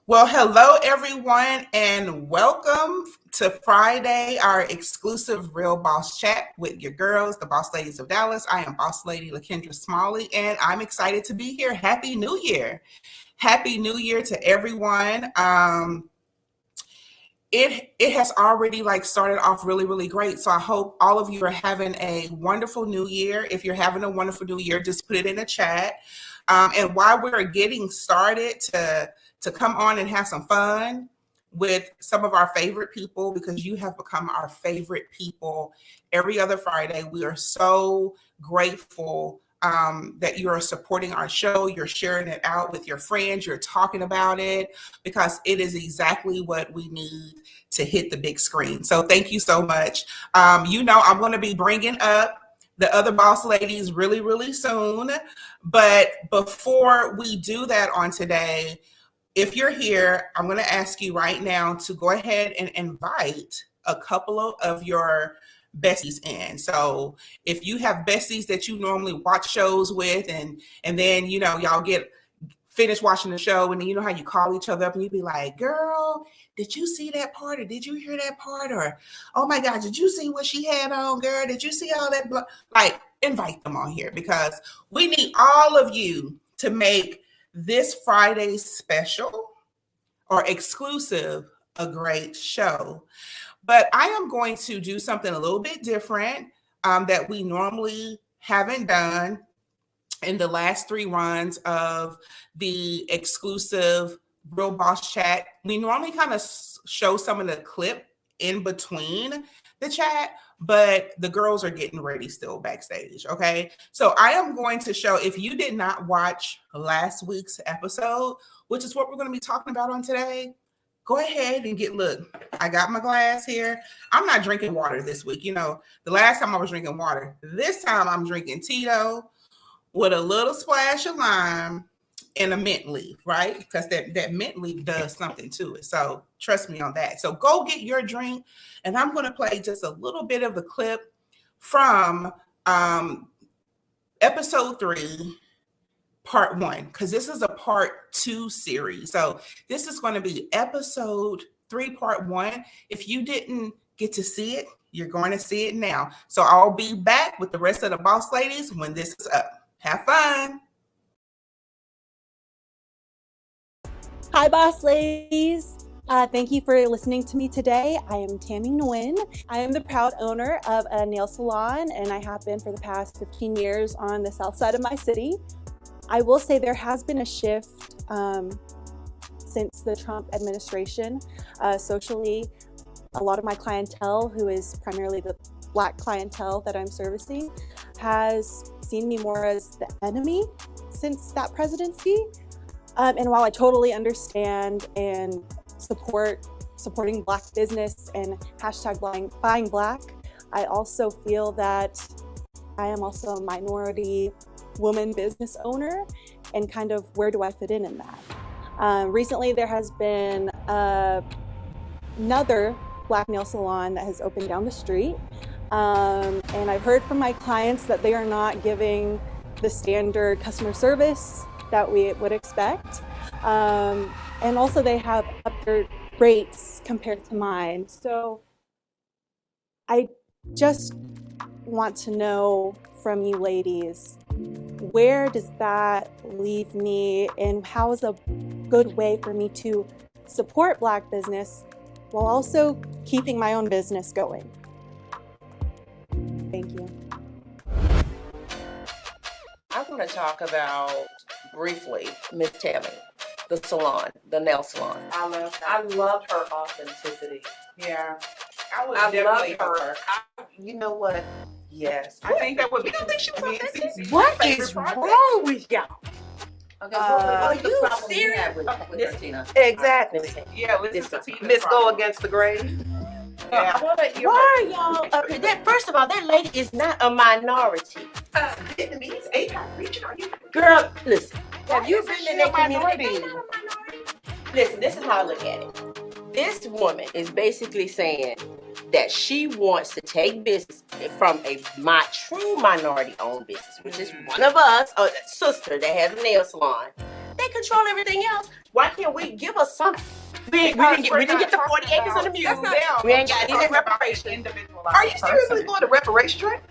Well, hello everyone, and welcome to Friday, our exclusive Real Boss Chat with your girls, the Boss Ladies of Dallas. I am Boss Lady LaKendra Smalley, and I'm excited to be here. Happy New Year! Happy New Year to everyone. It has already started off really great. So I hope all of you are having a wonderful New Year. If you're having a wonderful New Year, just put it in the chat. And while we're getting started to come on and have some fun with some of our favorite people, because you have become our favorite people every other Friday. We are so grateful that you are supporting our show. You're sharing it out with your friends. You're talking about it because it is exactly what we need to hit the big screen. So thank you so much. I'm going to be bringing up the other boss ladies really soon. But before we do that on today, if you're here, I'm going to ask you right now to go ahead and invite a couple of your besties in. So if you have besties that you normally watch shows with, and then y'all get finished watching the show, and then you know how you call each other up and you be like, girl, did you see that part, or did you hear that part, or oh my God, did you see what she had on, girl? Did you see all that invite them on here, because we need all of you to make this Friday's special or exclusive a great show. But I am going to do something a little bit different that we normally haven't done in the last 3 runs of the exclusive Real Boss Chat. We normally kind of show some of the clip in between the chat, but the girls are getting ready still backstage, okay? So I am going to show, if you did not watch last week's episode, which is what we're going to be talking about on today, go ahead and look, I got my glass here. I'm not drinking water this week. The last time I was drinking water. This time I'm drinking Tito with a little splash of lime and a mint leaf, right? Because that mint leaf does something to it. So trust me on that. So go get your drink, and I'm going to play just a little bit of the clip from episode 3, part 1, because this is a part 2 series. So this is going to be episode 3, part 1. If you didn't get to see it, you're going to see it now. So I'll be back with the rest of the boss ladies when this is up. Have fun. Hi, boss ladies. Thank you for listening to me today. I am Tammy Nguyen. I am the proud owner of a nail salon, and I have been for the past 15 years on the south side of my city. I will say there has been a shift since the Trump administration. Socially, a lot of my clientele, who is primarily the Black clientele that I'm servicing, has seen me more as the enemy since that presidency. And while I totally understand and supporting Black business and hashtag buying Black, I also feel that I am also a minority woman business owner, and kind of where do I fit in that? Recently, there has been another Black nail salon that has opened down the street. And I've heard from my clients that they are not giving the standard customer service that we would expect. And also they have upped their rates compared to mine. So I just want to know from you ladies, where does that leave me, and how is a good way for me to support Black business while also keeping my own business going? Thank you. I want to talk about briefly Miss Tammy, the salon, the nail salon. I love her authenticity. Yeah. I love her. You know what? Yes. I think that would be. You don't think she was me and authentic? Cece's What favorite is project. wrong with y'all? Okay, Are what's the you problem you serious? have with Christina? Exactly. Yeah, This listen to Miss Go Against the Grain. Yeah. I want to hear. Why are y'all up here? First of all, that lady is not a minority. Vietnamese, APAC region, are you? Girl, listen. Have you Isn't been she in that a minority? community? Listen, this is how I look at it. This woman is basically saying that she wants to take business from my true minority-owned business, which is one of us, a sister that has a nail salon. They they control everything else. Why can't we give us something? We Because didn't get the 40 acres on the mule. We ain't got any reparation. Are you seriously going to reparation track?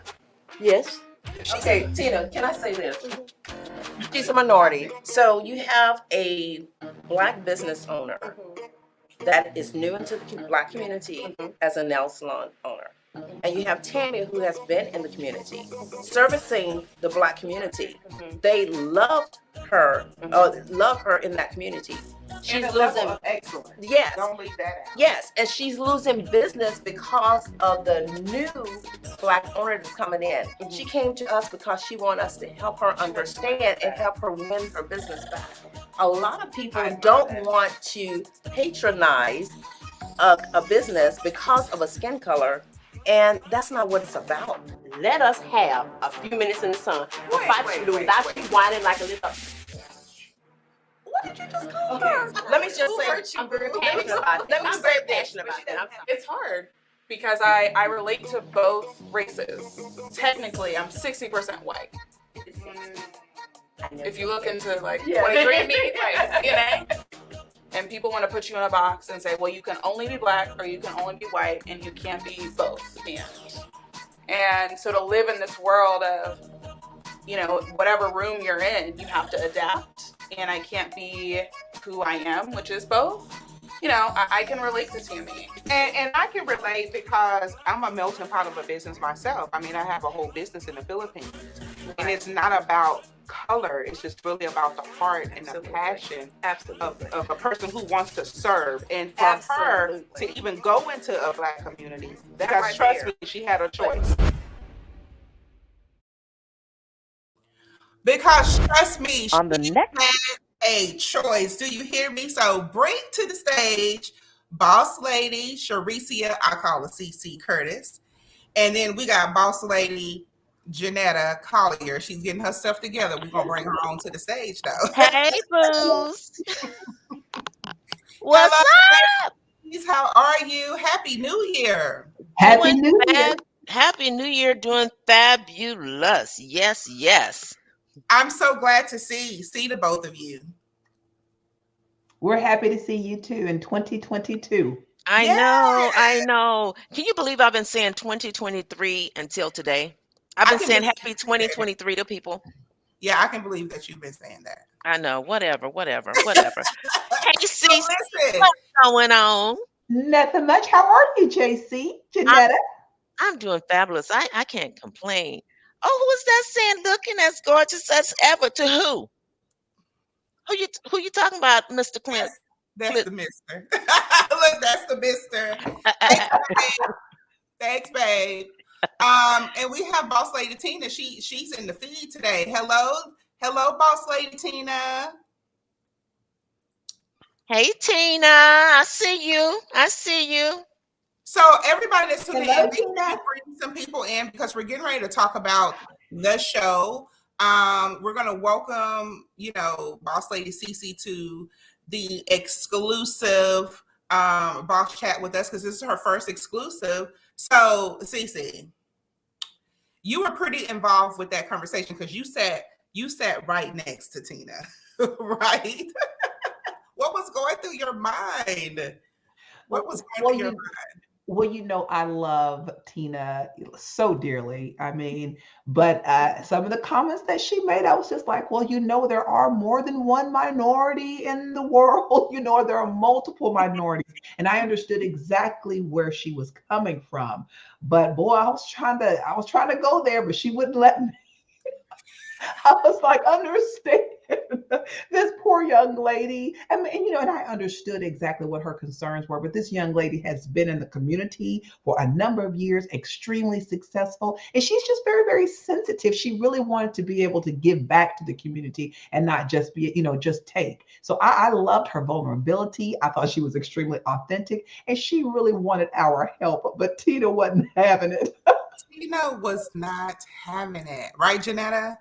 Yes. Okay, Tina, can I say this? She's a minority. So you have a Black business owner that is new into the Black community as a nail salon owner. And you have Tammy, who has been in the community, servicing the Black community. They loved her, love her in that community. She's losing excellence. Yes. Don't leave that out. Yes, and she's losing business because of the new Black owner that's coming in. And she came to us because she wanted us to help her understand and help her win her business back. A lot of people don't want to patronize a business because of a skin color, and that's not what it's about. Let us have a few minutes in the sun without you whining like a little. What did you just call her? Let me just say, I'm very passionate about it. Let me say passionate about it. It's hard because I relate to both races. Technically, I'm 60% white. If you look into like 23andMe, like DNA, and people want to put you in a box and say, well, you can only be Black or you can only be white, and you can't be both. And so to live in this world of, you know, whatever room you're in, you have to adapt. And I can't be who I am, which is both. You know, I can relate to Tammy. And I can relate because I'm a melting pot of a business myself. I mean, I have a whole business in the Philippines. And it's not about color. It's just really about the heart and the passion of a person who wants to serve. And for her to even go into a Black community, because trust me, she had a choice. Because trust me, On the she next had a choice. Do you hear me? So bring to the stage Boss Lady Sharicia, I call her CC Curtis. And then we got Boss Lady Janetta Collier. She's getting her stuff together. We're going to bring her on to the stage, though. Hey, booze. What's Hello, ladies. How are you? Happy New Year. Happy New Year. Happy New Year, doing fabulous. Yes, yes. I'm so glad to see the both of you. We're happy to see you too in 2022. I know. Can you believe I've been saying 2023 until today? I've been saying happy 2023 to people. Yeah, I can believe that you've been saying that. I know. Whatever. Hey, So CC, listen, what's going on? Nothing much. How are you, JC? Janetta? I'm doing fabulous. I can't complain. Oh, who is that saying looking as gorgeous as ever? To who? Who you talking about, Mr. Clint? that's the mister. Look, that's the mister. Thanks, babe. And we have Boss Lady Tina. She's in the feed today. Hello, Boss Lady Tina. Hey, Tina. I see you. So everybody that's tuning in, bring some people in because we're getting ready to talk about the show. We're going to welcome, Boss Lady CC to the exclusive Boss Chat with us because this is her first exclusive. So, CC, you were pretty involved with that conversation because you sat right next to Tina, right? What was going through your mind? What was going through your mind? Well, I love Tina so dearly. I mean, but some of the comments that she made, I was just like, well, there are more than one minority in the world. There are multiple minorities. And I understood exactly where she was coming from. But boy, I was trying to go there, but she wouldn't let me. I was like, understand this poor young lady. And I understood exactly what her concerns were. But this young lady has been in the community for a number of years, extremely successful. And she's just very, very sensitive. She really wanted to be able to give back to the community and not just be, just take. So I loved her vulnerability. I thought she was extremely authentic and she really wanted our help. But Tina wasn't having it. Tina was not having it. Right, Janetta?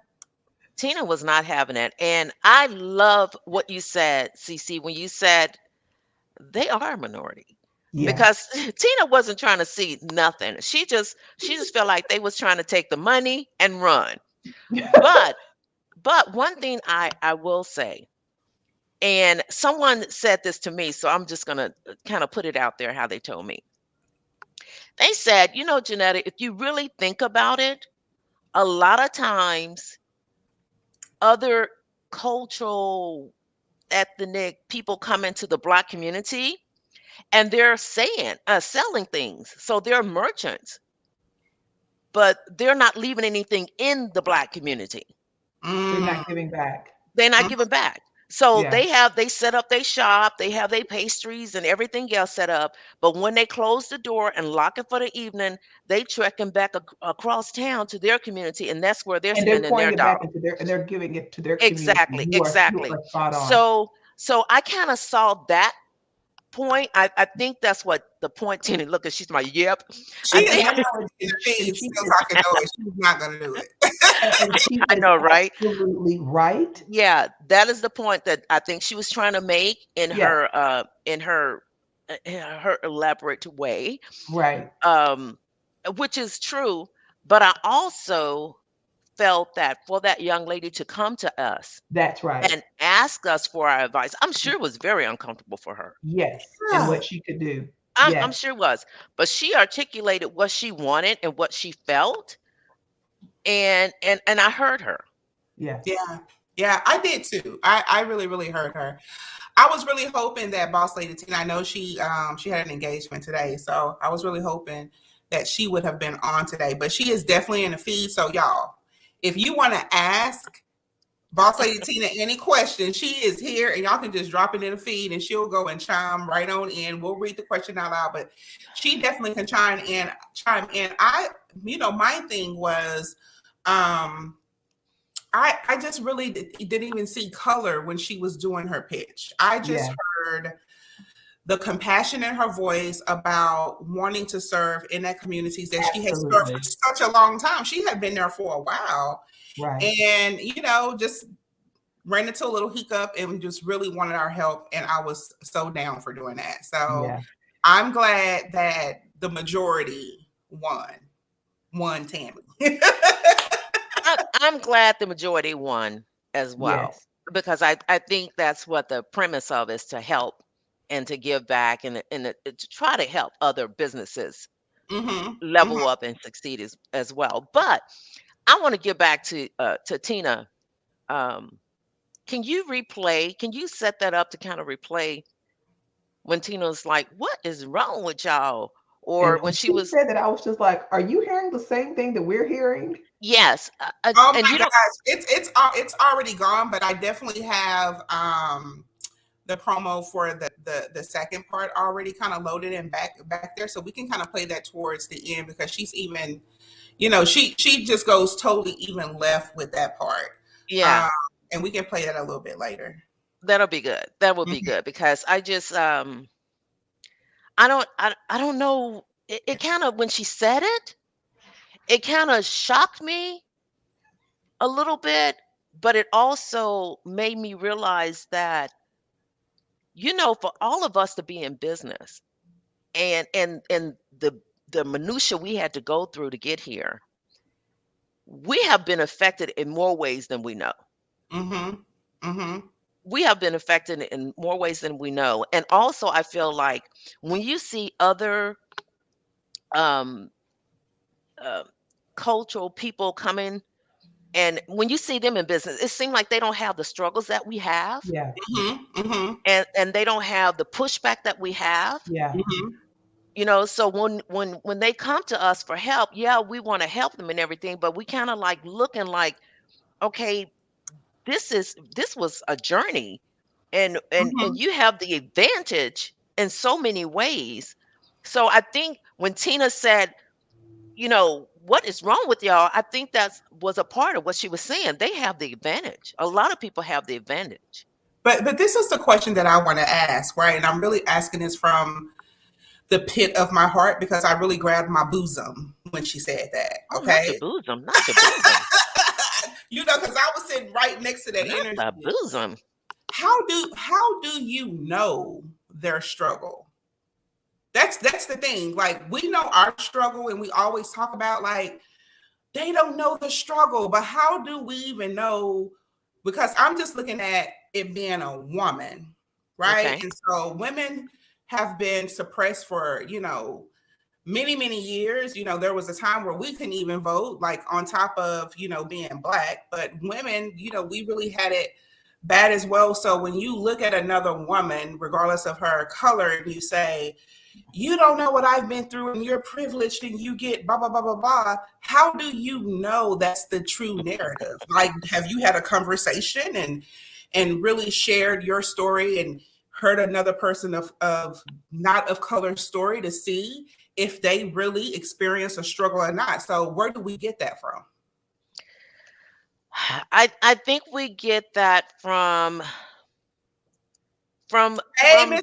Tina was not having it. And I love what you said, CC, when you said they are a minority. Yeah. Because Tina wasn't trying to see nothing. She just felt like they was trying to take the money and run. But one thing I will say, And someone said this to me, so I'm just going to kind of put it out there how they told me. They said, you know, Janetta, if you really think about it, a lot of times other cultural ethnic people come into the Black community and they're saying selling things. So they're merchants, but they're not leaving anything in the Black community. They're Mm, not giving back. They're not mm, giving back. So Yeah. they set up their shop, they have their pastries and everything else set up. But when they close the door and lock it for the evening, they trekking back across town to their community, and that's where they're And they're spending their pouring it back dollar. into their, and they're giving it to their community. Exactly, You exactly. are spot on. So I kind of saw that point. I think that's what the point Tina, look at she's my yep. she I is think And I not know in it, the feed and she still is, talking noise. She's not gonna do it. and she I is know, right? absolutely right. Yeah, that is the point that I think she was trying to make Yes, in her elaborate way, right. um, which is true. But I also felt that for that young lady to come to us That's right. and ask us for our advice, I'm sure it was very uncomfortable for her. Yes. And Yeah. what she could do. I'm Yes. sure it was, but she articulated what she wanted and what she felt, and I heard her. Yes. Yeah. Yeah, I did too. I really, really heard her. I was really hoping that Boss Lady Tina, I know she had an engagement today, so I was really hoping that she would have been on today. But she is definitely in the feed. So y'all, if you want to ask Boss Lady Tina any questions, she is here and y'all can just drop it in the feed and she'll go and chime right on in. We'll read the question out loud, but she definitely can chime in. My thing was I just really didn't even see color when she was doing her pitch. I just Yeah. heard the compassion in her voice about wanting to serve in that communities that she has served for Absolutely. such a long time. She had been there for a while. Right. And, just ran into a little hiccup and just really wanted our help. And I was so down for doing that. So Yeah. I'm glad that the majority won Tammy. I'm glad the majority won as well, Yes. because I think that's what the premise of is, to help and to give back, and to try to help other businesses Hmm. level up and succeed as well. But I want to get back to Tina. Um, can you replay? Can you set that up to kind of replay when Tina's like, "What is wrong with y'all?" And Or when when she she was, said that, I was just like, are you hearing the same thing that we're hearing? yes, Oh and my you don't, gosh, it's already gone, but I definitely have the promo for the second part already kind of loaded and back there, so we can kind of play that towards the end because she's even, she just goes totally even left with that part, um, yeah, and we can play that a little bit later. that'll be good. That will be Mhm. good because I just I don't know. It kind of, when she said it, it kind of shocked me a little bit, but it also made me realize that, for all of us to be in business, and the minutia we had to go through to get here, we have been affected in more ways than we know. Mhm. Mhm. We have been affected in more ways than we know. And also I feel like when you see other um uh, cultural people coming, and when you see them in business, it seems like they don't have the struggles that we have, Yeah. Mhm. Mhm. and they don't have the pushback that we have. Yeah. Mhm. So when they come to us for help, yeah, we want to help them and everything, but we kind of like looking like, okay, this was a journey, and Mhm. you have the advantage in so many ways. So I think when Tina said, what is wrong with y'all? I think that was a part of what she was saying. They have the advantage. A lot of people have the advantage. But this is the question that I want to ask, right? And I'm really asking this from the pit of my heart because I really grabbed my bosom when she said that. Oh, not your Okay. bosom, not your bosom, Because I was sitting right next to that not energy. the bosom. How do you know their struggle? That's the thing. Like we know our struggle and we always talk about like they don't know the struggle, but how do we even know? Because I'm just looking at it being a woman, right? Okay. And so women have been suppressed for, many, many years. There was a time where we couldn't even vote, like on top of, being Black, but women, we really had it bad as well. So when you look at another woman, regardless of her color, and you say, you don't know what I've been through and you're privileged and you get blah, blah, blah, blah, blah. How do you know that's the true narrative? Like, have you had a conversation and really shared your story and heard another person of not of color story to see if they really experience a struggle or not? So where do we get that from? I think we get that from Hey, from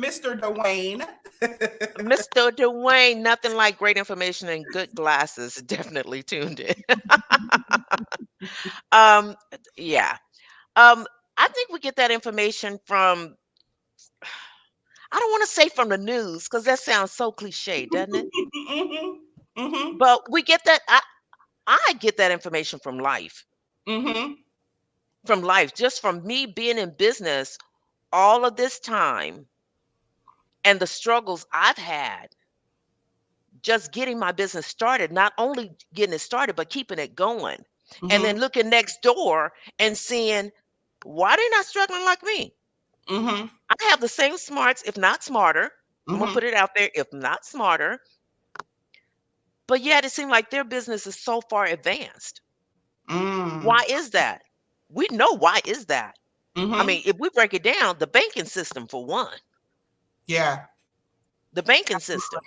Mr. Dwayne. Mr. Dwayne. Nothing like great information and good glasses. Definitely tuned in. um, yeah. I think we get that information from. I don't want to say from the news because that sounds so cliche, doesn't it? Hmm. Hmm. But we get that. I get that information from life. Hmm. From life, just from me being in business all of this time and the struggles I've had just getting my business started, not only getting it started, but keeping it going. And Hmm. then looking next door and seeing why they're not struggling like me. Hmm. I have the same smarts, if not smarter. I'm gonna Hmm. put it out there, if not smarter. But yet it seems like their business is so far advanced. Mm. Why is that? We know why is that. I Hmm. mean, if we break it down, the banking system for one, Yeah. the banking system.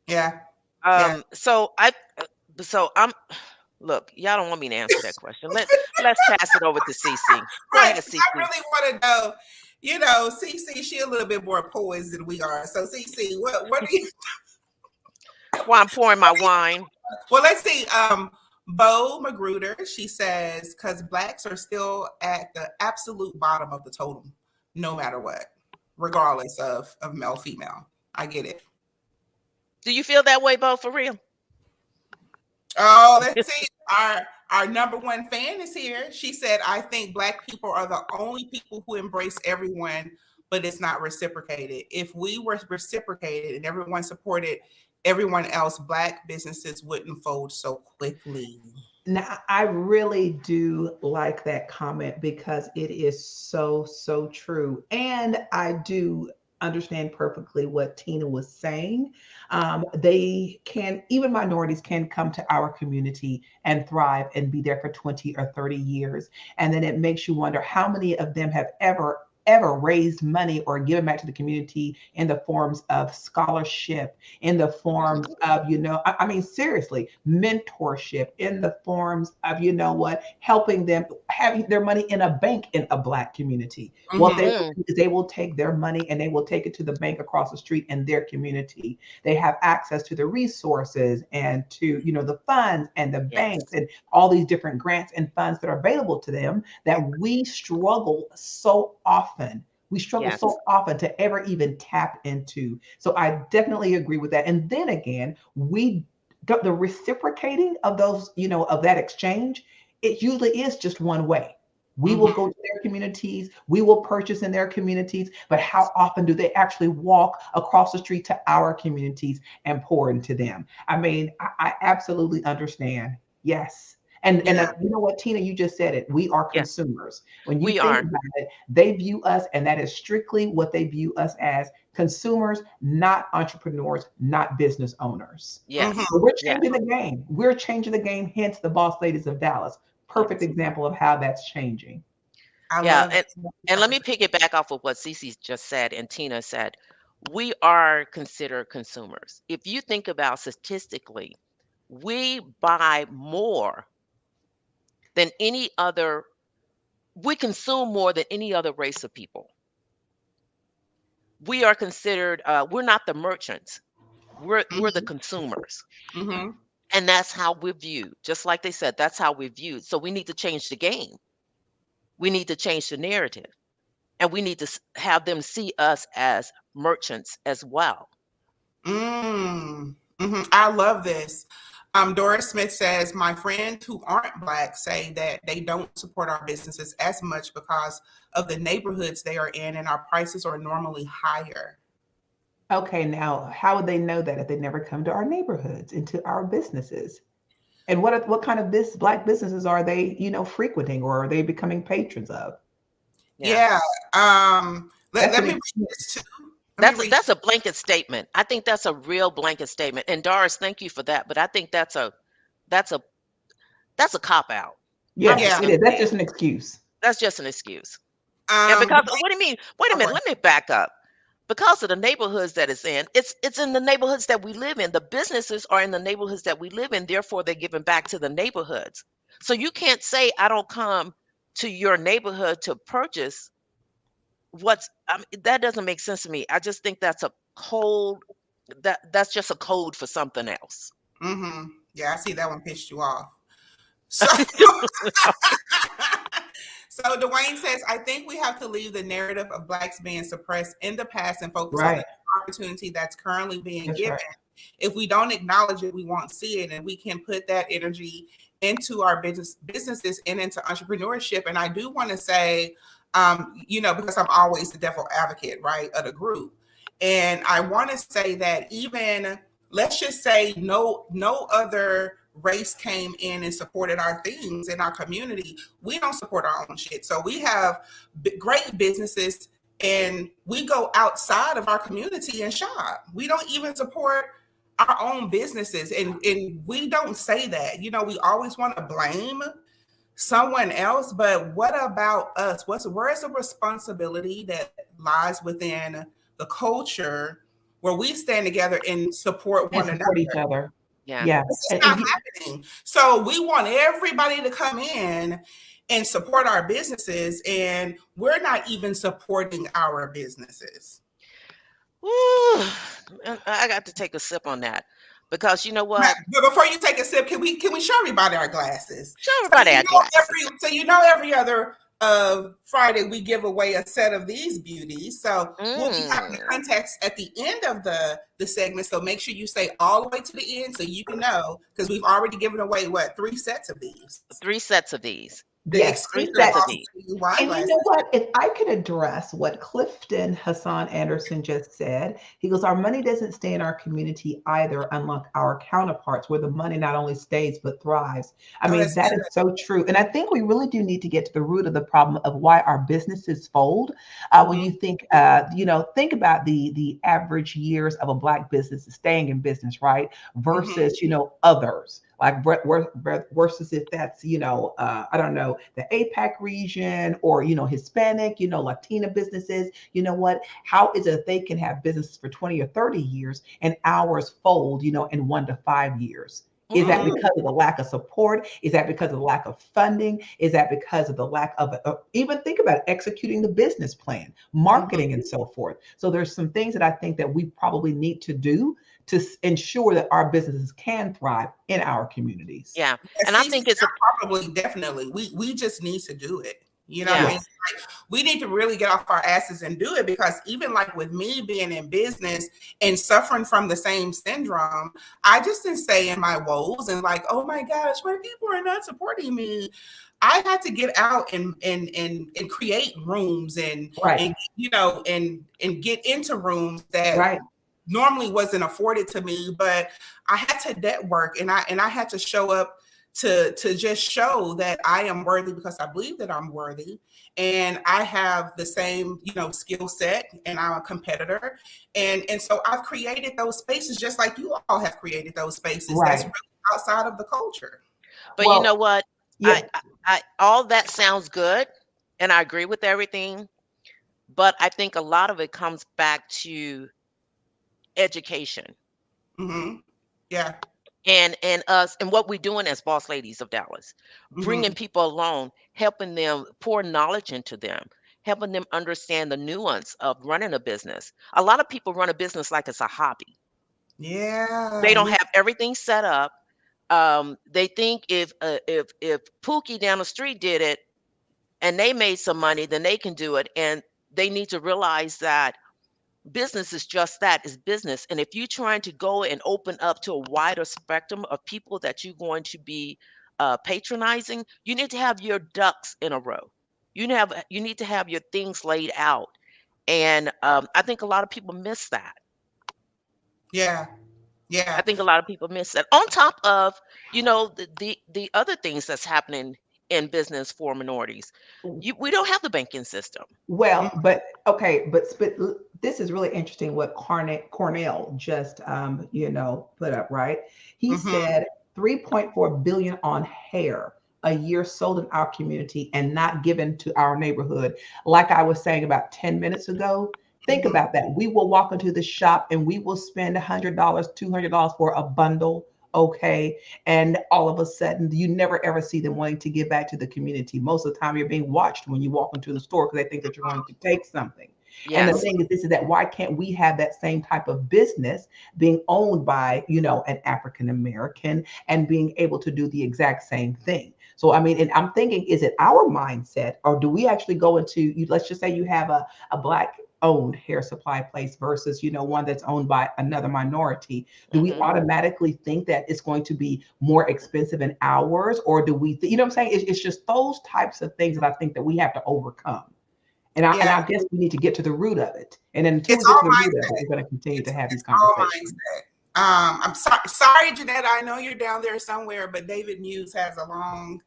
Yeah. Yeah. So so I'm look, y'all don't want me to answer that question. Let's pass it over to CC. Go Right. ahead, 'Cause I CC. really want to know, CC, she a little bit more poised than we are. So CC, what do you While I'm pouring my wine. well, let's see. Bo Magruder, she says, because blacks are still at the absolute bottom of the totem, no matter what, regardless of male, female. I get it. Do you feel that way, Bo, for real? Oh, let's see. Our number one fan is here. She said, I think black people are the only people who embrace everyone, but it's not reciprocated. If we were reciprocated and everyone supported everyone else, black businesses wouldn't fold so quickly. Now, I really do like that comment because it is so, so true. And I do understand perfectly what Tina was saying. They can, even minorities can come to our community and thrive and be there for 20 or 30 years. And then it makes you wonder how many of them have ever raised money or given back to the community in the forms of scholarship, in the forms of, I mean, seriously, mentorship, in the forms of, helping them have their money in a bank in a Black community. What they Mhm. will do is they will take their money and they will take it to the bank across the street in their community. They have access to the resources and to, the funds and the Yes. banks and all these different grants and funds that are available to them that we struggle so often. We struggle Yes. so often to ever even tap into. So I definitely agree with that. And then again, the reciprocating of those, of that exchange, it usually is just one way. We will Mhm. go to their communities, we will purchase in their communities, but how often do they actually walk across the street to our communities and pour into them? I mean, I absolutely understand. Yes. And Yeah. you know what, Tina, you just said it. We are Yes. consumers. When you We think are. about it, they view us, and that is strictly what they view us as, consumers, not entrepreneurs, not business owners. Mhm. Yes. So we're Yes. changing the game. We're changing the game, hence the Boss Ladies of Dallas. Perfect Yes. example of how that's changing. I Yeah. love And that. let me piggyback off of what Cece just said and Tina said. We are considered consumers. If you think about statistically, we buy more than any other, we consume more than any other race of people. We are considered, we're not the merchants. We're the Mhm. consumers. Mhm. And that's how we're viewed. Just like they said, that's how we're viewed. So we need to change the game. We need to change the narrative. And we need to have them see us as merchants as well. Mm. Mhm. I love this. Doris Smith says, my friends who aren't Black say that they don't support our businesses as much because of the neighborhoods they are in, and our prices are normally higher. Okay, now how would they know that if they never come to our neighborhoods, into our businesses? And what kind of Black businesses are they, frequenting, or are they becoming patrons of? Yeah. That's Let an me read excuse. this too. Let me read. That's a blanket statement. I think that's a real blanket statement. And Doris, thank you for that. But I think that's a that's a cop out. I'm Yeah, just Yeah. it gonna is. That's say it. just an excuse. That's just an excuse. And because what do you mean? Wait a minute, let me back up. Because of the neighborhoods that it's in, it's in the neighborhoods that we live in. The businesses are in the neighborhoods that we live in, therefore they're giving back to the neighborhoods. So you can't say I don't come to your neighborhood to purchase that doesn't make sense to me. I just think that's a code that's just a code for something else. Yeah, I see that one pissed you off. So, so Dwayne says, I think we have to leave the narrative of Blacks being suppressed in the past and focus on Right. the opportunity that's currently being That's given. right. If we don't acknowledge it, we won't see it, and we can put that energy into our businesses and into entrepreneurship. And I do want to say, because I'm always the devil advocate, right, of the group, and I want to say that even let's just say no other race came in and supported our things in our community. We don't support our own shit, so we have great businesses and we go outside of our community and shop. We don't even support our own businesses, and we don't say that. We always want to blame someone else, but what about us? Where's the responsibility that lies within the culture where we stand together and support And one another? support each other. Yeah. Yeah. It's just not happening. So we want everybody to come in and support our businesses, and we're not even supporting our businesses. Ooh, I got to take a sip on that because you know what? But before you take a sip, can we show everybody our glasses? Show everybody our glasses. Every other Friday we give away a set of these beauties. So we'll be having the context at the end of the segment. So make sure you stay all the way to the end so you can know, because we've already given away 3 sets of these. 3 sets of these. The Yes, Three exclusive sets of Boston these. wine and you glasses. know what? If I could address what Clifton Hassan Anderson just said, he goes, our money doesn't stay in our community either, unlike our counterparts, where the money not only stays but thrives. I mean, That's that good. is so true. And I think we really do need to get to the root of the problem of why our businesses fold. When you think, think about the average years of a Black business staying in business, right? Versus, others. Like versus if that's, I don't know, the APAC region, or, Hispanic, Latina businesses, what, how is it that they can have businesses for 20 or 30 years and ours fold, in 1 to 5 years? Is that because of the lack of support? Is that because of the lack of funding? Is that because of the lack of even think about executing the business plan, marketing, and so forth? So there's some things that I think that we probably need to do to ensure that our businesses can thrive in our communities. Yeah. And I think it's probably definitely we just need to do it. What Yeah. I mean? Like, we need to really get off our asses and do it, because even like with me being in business and suffering from the same syndrome, I just didn't stay in my woes and like, oh my gosh, my people are not supporting me. I had to get out and create rooms and Right. and get into rooms that Right. normally wasn't afforded to me, but I had to network, and I had to show up to just show that I am worthy, because I believe that I'm worthy, and I have the same skill set, and I'm a competitor, and so I've created those spaces just like you all have created those spaces. Right. That's really outside of the culture. But you know what? Yeah. I all that sounds good, and I agree with everything, but I think a lot of it comes back to education Yeah. and us and what we're doing as boss ladies of Dallas, bringing people along, helping them, pour knowledge into them, helping them understand the nuance of running a business. A lot of people run a business like it's a hobby. Yeah. They don't have everything set up. They think if Pookie down the street did it and they made some money, then they can do it. And they need to realize that business is just that, is business. And if you're trying to go and open up to a wider spectrum of people that you're going to be patronizing, you need to have your ducks in a row. You need to have your things laid out. And I think a lot of people miss that. Yeah. I Yeah. think a lot of people miss that. On top of, the other things that's happening in business for minorities. We don't have the banking system. Well, but okay, but this is really interesting what Cornell just put up, right? He Mm-hmm. said 3.4 billion on hair a year sold in our community and not given to our neighborhood. Like I was saying about 10 minutes ago, think Mm-hmm. about that. We will walk into the shop and we will spend $100, $200 for a bundle. Okay. And all of a sudden, you never ever see them wanting to give back to the community. Most of the time, you're being watched when you walk into the store because they think that you're going to take something. And the Yes. thing is, this is that why can't we have that same type of business being owned by, an African American and being able to do the exact same thing? So, I mean, and I'm thinking, is it our mindset or do we actually go into, let's just say you have a Black owned hair supply place versus one that's owned by another minority, do we Hmm. automatically think that it's going to be more expensive in ours, or do we you know what I'm saying? It's just those types of things that I think that we have to overcome, and Yeah. I guess we need to get to the root of it, and then until we It's get all to the root of it, mindset. we're going to continue to have these It's all conversations. mindset. I'm sorry, Janetta. I know you're down there somewhere, but David Muse has a long.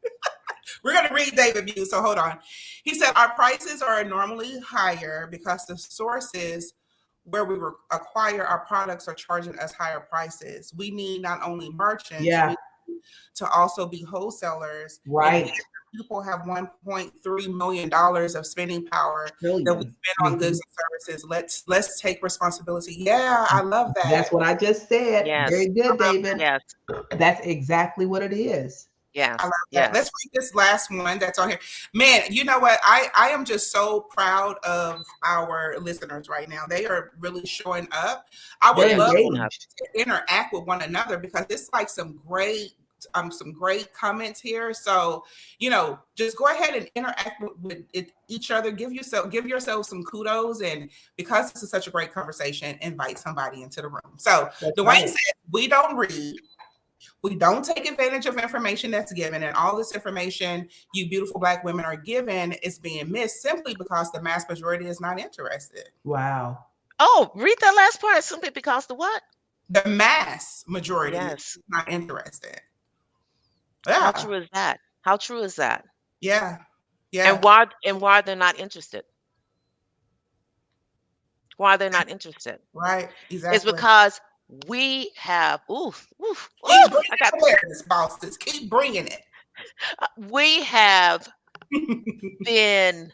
We're going to read David Muse, so hold on. He said, our prices are normally higher because the sources where we acquire our products are charging us higher prices. We need not only merchants, Yeah, we need to also be wholesalers. And right. people have $1.3 million of spending power that we Trillion. spend on goods Mhm. and services. Let's take responsibility. Yeah, I love That's that. what I just said. Yes. Very good, David. Yes. That's exactly what it is. I Yes. love that. Let's Yes. read this last one that's on here. Man, you know what? I am just so proud of our listeners right now. They are really showing up. I would They're Yes. love engaged. to interact with one another because it's like some great comments here. So, just go ahead and interact with each other. Give yourself some kudos. And because this is such a great conversation, invite somebody into the room. So That's Dwayne right. said, we don't read. We don't take advantage of information that's given, and all this information you beautiful Black women are given is being missed simply because the mass majority is not interested. Wow. Oh, read that last part simply because the what? The mass majority Yes. is not interested. How Yeah, true is that? How true is that? yeah, And yeah, why they're not interested? Why they're not interested? right, It's exactly. because we have oof, oof, Keep oof, bringing I got awareness, bosses. Keep bringing it. we have been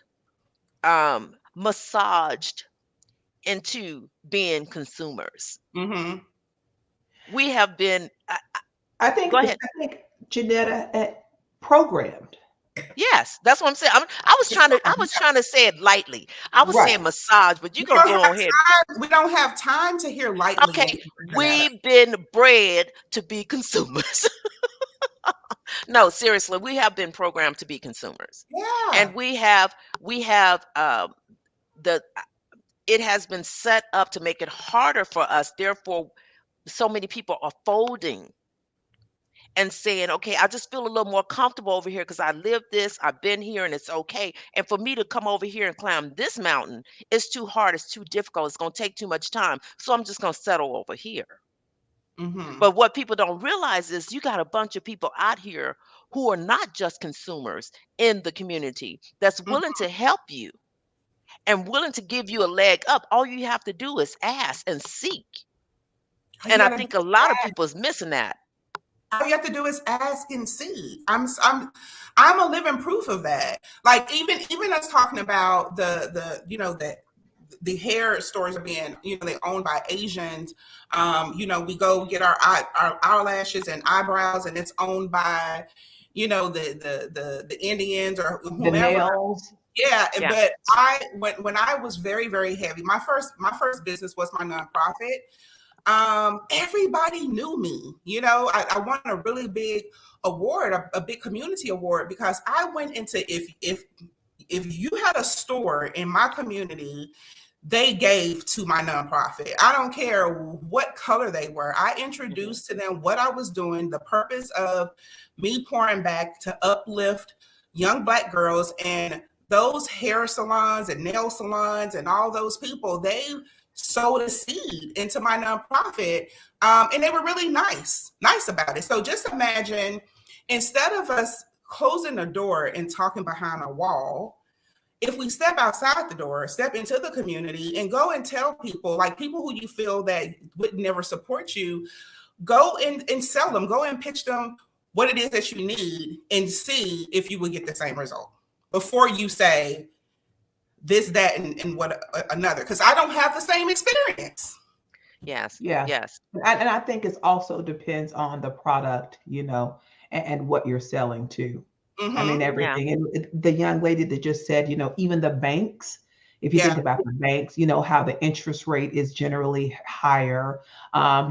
massaged into being consumers. Mm-hmm. We have been I go think ahead. Janetta programmed. Yes, that's what I'm saying. I was trying to say it lightly. I was Right. saying massage, but you We gonna don't go have on ahead. time. We don't have time to hear lightly Okay, and Janetta. we've been bred to be consumers. No, seriously, we have been programmed to be consumers, Yeah. and we have the it has been set up to make it harder for us. Therefore, so many people are folding and saying, okay, I just feel a little more comfortable over here because I lived this, I've been here, and it's okay. And for me to come over here and climb this mountain, it's too hard, it's too difficult, it's going to take too much time. So I'm just going to settle over here. Mm-hmm. But what people don't realize is you got a bunch of people out here who are not just consumers in the community that's willing to help you and willing to give you a leg up. All you have to do is ask and seek. All you And I gotta do think a is lot of ask. people is missing that. All you have to do is ask and see. I'm a living proof of that. Like even us talking about the hair stores are being, they owned by Asians. We go get our eyelashes and eyebrows, and it's owned by, the Indians or The whomever. nails. Yeah, Yeah. but when I was very, very heavy, my first business was my nonprofit. Everybody knew me. I won a really big award, a big community award, because I went into, if you had a store in my community they gave to my nonprofit. I don't care what color they were. I introduced to them what I was doing, the purpose of me pouring back to uplift young Black girls. And those hair salons and nail salons and all those people, they sowed a seed into my nonprofit. And they were really nice about it. So just imagine, instead of us closing the door and talking behind a wall, if we step outside the door, step into the community and go and tell people, like people who you feel that would never support you, go and sell them, go and pitch them what it is that you need and see if you would get the same result before you say this, that, and what another, because I don't have the same experience. Yes. Yeah. Yes. And I think it also depends on the product, and what you're selling to. I mean, Mhm. everything. And the young lady that just said, even the banks, if you think Yeah, about the banks, how the interest rate is generally higher.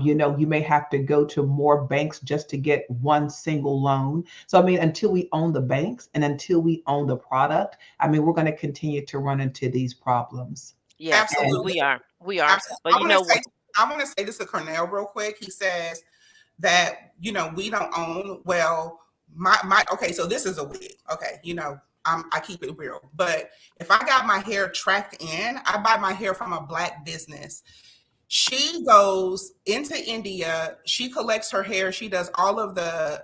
You may have to go to more banks just to get one single loan. So, I mean, until we own the banks and until we own the product, I mean, we're going to continue to run into these problems. Yes. absolutely. We are. We are. Absolutely. But you know what? I want to say this to Cornell real quick. He says that, we don't own, well, my okay, so this is a wig. Okay, I keep it real. But if I got my hair tracked in, I buy my hair from a Black business. She goes into India, she collects her hair, she does all of the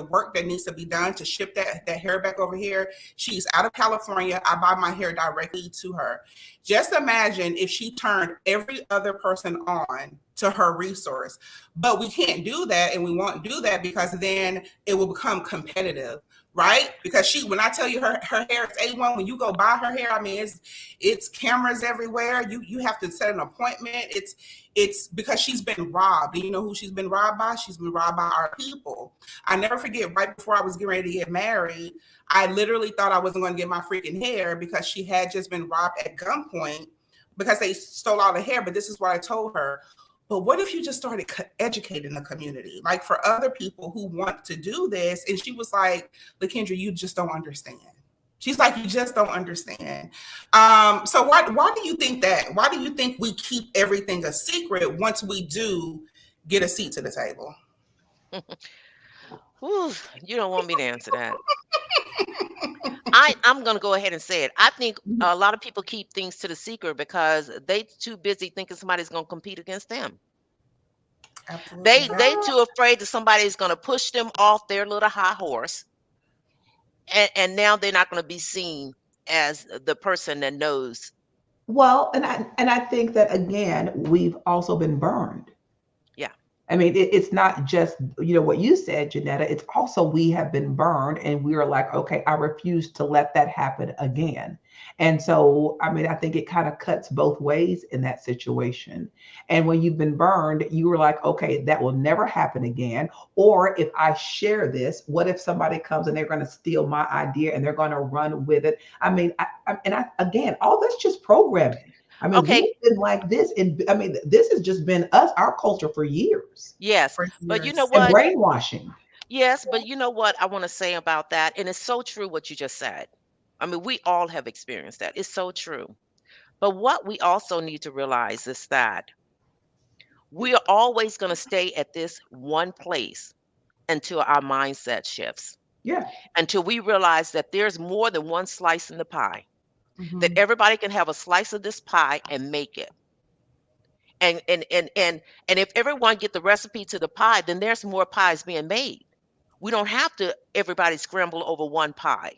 work that needs to be done to ship that hair back over here. She's out of California. I buy my hair directly to her. Just imagine if she turned every other person on to her resource. But we can't do that, and we won't do that because then it will become competitive, right? Because when I tell you her hair is A1, when you go buy her hair, I mean it's cameras everywhere. You have to set an appointment. It's because she's been robbed. Do you know who she's been robbed by? She's been robbed by our people. I never forget, right before I was getting ready to get married, I literally thought I wasn't going to get my freaking hair because she had just been robbed at gunpoint because they stole all the hair. But this is what I told her. But what if you just started educating the community, like for other people who want to do this? And she was like, LaKendra, you just don't understand. She's like, you just don't understand. So why do you think that? Why do you think we keep everything a secret once we do get a seat to the table? Whew, you don't want me to answer that. I'm going to go ahead and say it. I think a lot of people keep things to the secret because they too busy thinking somebody's going to compete against them. Absolutely. They too afraid that somebody's going to push them off their little high horse, and now they're not going to be seen as the person that knows. Well, and I think that again, we've also been burned. Yeah. I mean, it's not just, what you said, Janetta. It's also we have been burned and we are like, okay, I refuse to let that happen again. And so, I mean, I think it kind of cuts both ways in that situation. And when you've been burned, you were like, okay, that will never happen again. Or if I share this, what if somebody comes and they're going to steal my idea and they're going to run with it? I mean, again, all that's just programming. I mean, Okay. we've been like this, and I mean, this has just been our culture for years. Yes. For But you years. know And what? brainwashing. Yes, but you know what I want to say about that? And it's so true what you just said. I mean, we all have experienced that. It's so true. But what we also need to realize is that we are always going to stay at this one place until our mindset shifts, Yeah. until we realize that there's more than one slice in the pie, that Mhm. everybody can have a slice of this pie and make it. And if everyone get the recipe to the pie, then there's more pies being made. We don't have to everybody scramble over one pie.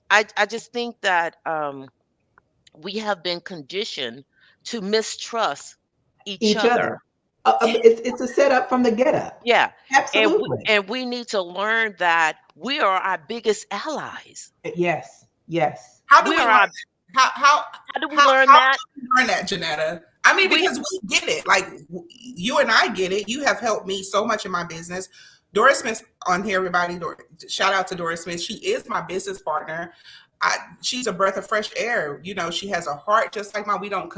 I just think that we have been conditioned to mistrust each Each other. other. It's a setup from the get up. Yeah. Absolutely. And we need to learn that we are our biggest allies. Yes. Yes. How do We we are learn? our How how do we how learn how that? do we learn that, Janetta? I mean, We because we get it. Like you and I get it. You have helped me so much in my business. Doris Smith on here, everybody. Shout out to Doris Smith. She is my business partner. She's a breath of fresh air. She has a heart just like mine. We don't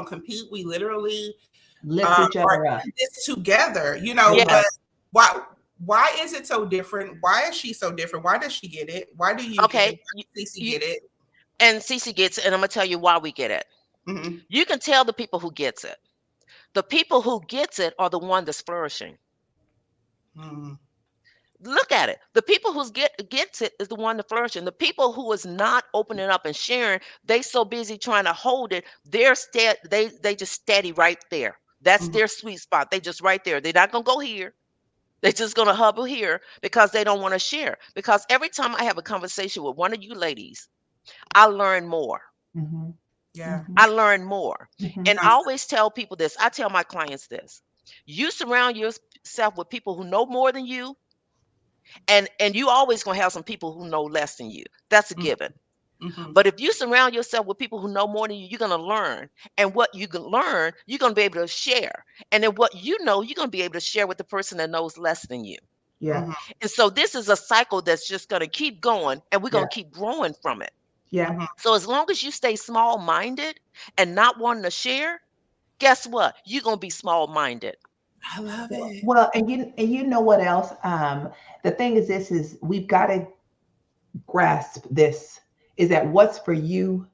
compete. We literally Lift each are other up. in this together. Yes. But yes. why is it so different? Why is she so different? Why does she get it? Why do you get it? Okay. Why does Cece You get it? and Cece gets it, and I'm gonna tell you why we get it. Mm-hmm. You can tell the people who gets it. The people who gets it are the one that's flourishing. Mm-hmm. Look at it. The people who gets it is the one that's flourishing. The people who is not opening up and sharing, they so busy trying to hold it, they just steady right there. That's Mm-hmm. their sweet spot. They just right there. They're not gonna go here. They're just gonna hubble here because they don't want to share. Because every time I have a conversation with one of you ladies, I learn more. Mm-hmm. Yeah. Mm-hmm. I learn more. Mm-hmm. And I always tell people this. I tell my clients this. You surround yourself with people who know more than you, and you always going to have some people who know less than you. That's a given. Mm-hmm. But if you surround yourself with people who know more than you, you're going to learn. And what you can learn, you're going to be able to share. And then what you know, you're going to be able to share with the person that knows less than you. Yeah. Mm-hmm. And so this is a cycle that's just going to keep going, and we're Yeah. going to keep growing from it. Yeah. Mm-hmm. So as long as you stay small minded and not wanting to share, guess what? You're going to be small minded. I love it. Well, and you know what else? The thing is, this is we've got to grasp this: is that what's for you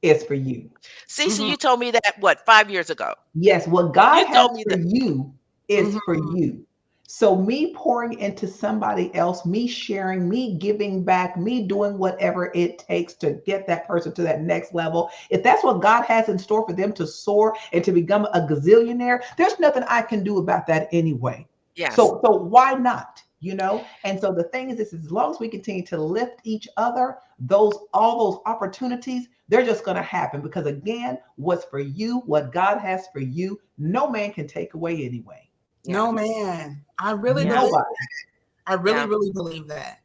is for you. Cece, Mm-hmm. you told me that, what, 5 years ago? Yes, what God You has told me for that. you is for Mm-hmm. you. So me pouring into somebody else, me sharing, me giving back, me doing whatever it takes to get that person to that next level. If that's what God has in store for them to soar and to become a gazillionaire, there's nothing I can do about that anyway. Yes. So why not? You know? And so the thing is this, as long as we continue to lift each other, all those opportunities, they're just going to happen because again, what's for you, what God has for you, no man can take away anyway. Yeah. No, man. I really Yeah. believe. Nobody. I really, Yeah. really believe that.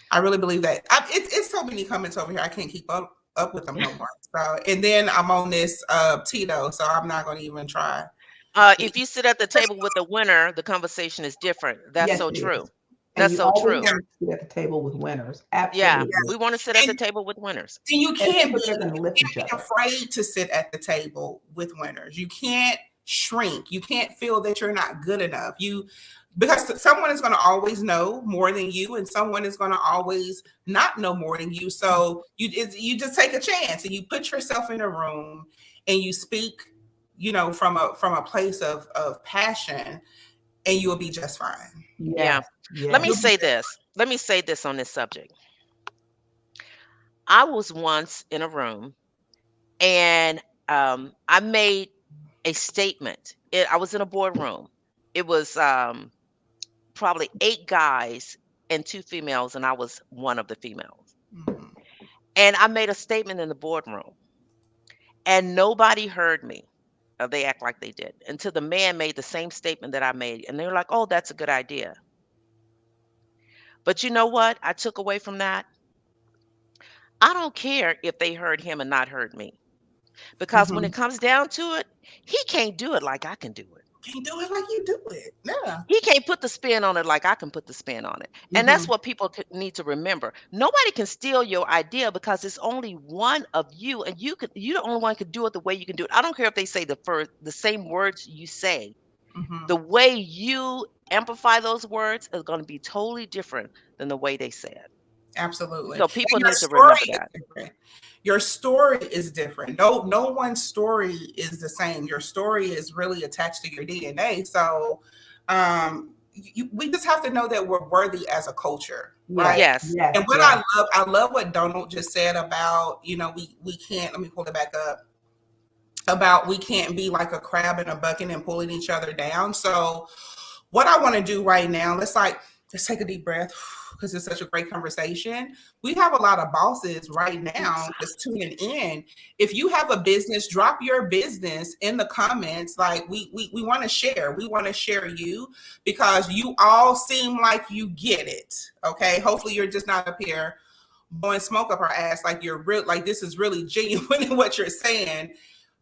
I really believe that. It's so many comments over here. I can't keep up with them no more. So, and then I'm on this Tito, so I'm not going to even try. If you sit at the table with a winner, the conversation is different. That's Yes, so it true. is. And That's you so always true. Yeah, want to sit at the table with winners. Yeah. Absolutely. We want to sit at the and, table with winners. and you And can't people that are going to lift each be other. afraid to sit at the table with winners. You can't shrink. You can't feel that you're not good enough. Because someone is going to always know more than you, and someone is going to always not know more than you. So you just take a chance and you put yourself in a room and you speak, from a place of passion, and you will be just fine. Yeah. Yes. Let me Yes. You'll be say this. Let me say this on this subject. I was once in a room and I made a statement. I was in a boardroom. It was probably 8 guys and 2 females, and I was one of the females. Mhm. And I made a statement in the boardroom, and nobody heard me. They act like they did until the man made the same statement that I made, and they were like, "Oh, that's a good idea." But you know what? I took away from that. I don't care if they heard him and not heard me, because when Mhm. it comes down to it, he can't do it like I can do it. Can't do it like you do it. Yeah. He can't put the spin on it like I can put the spin on it. And that's Mhm. what people need to remember. Nobody can steal your idea because it's only one of you, and you're the only one can do it the way you can do it. I don't care if they say the same words you say. Mhm. The way you amplify those words is going to be totally different than the way they say it. Absolutely. So people And your need to story remember is that. different. Your story is different. No one's story is the same. Your story is really attached to your DNA. So we just have to know that we're worthy as a culture, right? Yes. Yes. Yes. And what Yes. I love what Donald just said about, we can't, let me pull it back up, about we can't be like a crab in a bucket and pulling each other down. So what I want to do right now, let's take a deep breath because it's such a great conversation. We have a lot of bosses right now just tuning in. If you have a business, drop your business in the comments. Like we want to share. We want to share you because you all seem like you get it. Okay. Hopefully you're just not up here blowing smoke up our ass like you're real, like this is really genuine in what you're saying.